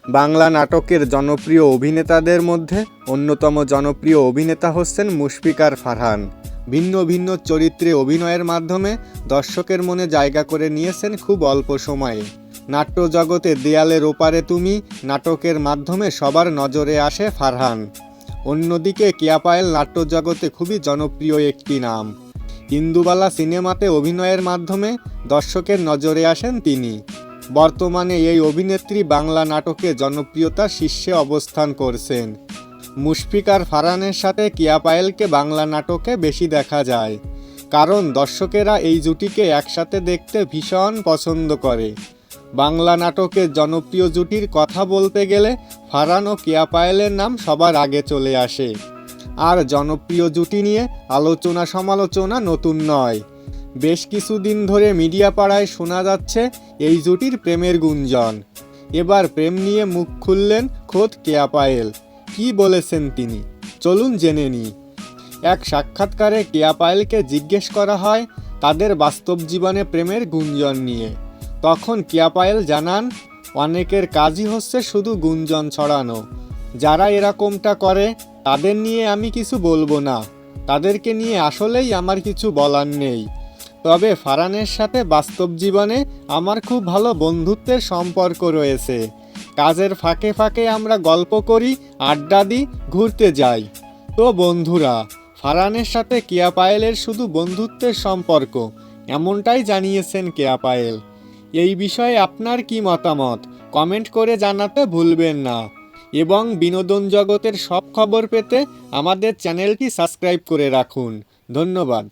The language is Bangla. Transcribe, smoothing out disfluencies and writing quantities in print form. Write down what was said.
বাংলা নাটকের জনপ্রিয় অভিনেতাদের মধ্যে অন্যতম জনপ্রিয় অভিনেতা হচ্ছেন মুশফিকার ফারহান। ভিন্ন ভিন্ন চরিত্রে অভিনয়ের মাধ্যমে দর্শকের মনে জায়গা করে নিয়েছেন খুব অল্প সময়ে। নাট্যজগতে দেয়ালের ওপারে তুমি নাটকের মাধ্যমে সবার নজরে আসে ফারহান। অন্যদিকে কেয়া পায়েল নাট্যজগতে খুবই জনপ্রিয় একটি নাম। ইন্দুবালা সিনেমাতে অভিনয়ের মাধ্যমে দর্শকের নজরে আসেন তিনি। বর্তমানে এই অভিনেত্রী বাংলা নাটকে জনপ্রিয়তার শীর্ষে অবস্থান করছেন। মুশফিকার ফারহানের সাথে কেয়া পায়েলকে বাংলা নাটকে বেশি দেখা যায়, কারণ দর্শকেরা এই জুটিকে একসাথে দেখতে ভীষণ পছন্দ করে। বাংলা নাটকের জনপ্রিয় জুটির কথা বলতে গেলে ফারহান ও কেয়া পায়েলের নাম সবার আগে চলে আসে। আর জনপ্রিয় জুটি নিয়ে আলোচনা সমালোচনা নতুন নয়। বেশ কিছুদিন ধরে মিডিয়া পাড়ায় শোনা যাচ্ছে এই জুটির প্রেমের গুঞ্জন। এবার প্রেম নিয়ে মুখ খুললেন খোদ কেয়া পায়েল। কী বলেছেন তিনি, চলুন জেনে নিই। এক সাক্ষাৎকারে কেয়া পায়েলকে জিজ্ঞেস করা হয় তাদের বাস্তব জীবনে প্রেমের গুঞ্জন নিয়ে। তখন কেয়া পায়েল জানান, অনেকের কাজই হচ্ছে শুধু গুঞ্জন ছড়ানো। যারা এরকমটা করে তাদের নিয়ে আমি কিছু বলবো না, তাদেরকে নিয়ে আসলেই আমার কিছু বলার নেই। তবে ফারহানের সাথে বাস্তব জীবনে আমার খুব ভালো বন্ধুত্বের সম্পর্ক রয়েছে। কাজের ফাঁকে ফাঁকে আমরা গল্প করি, আড্ডা দিই, ঘুরতে যাই। তো বন্ধুরা, ফারহানের সাথে কেয়া পায়েলের শুধু বন্ধুত্বের সম্পর্ক, এমনটাই জানিয়েছেন কেয়া পায়েল। এই বিষয়ে আপনার কি মতামত কমেন্ট করে জানাতে ভুলবেন না। এবং বিনোদন জগতের সব খবর পেতে আমাদের চ্যানেলটি সাবস্ক্রাইব করে রাখুন। ধন্যবাদ।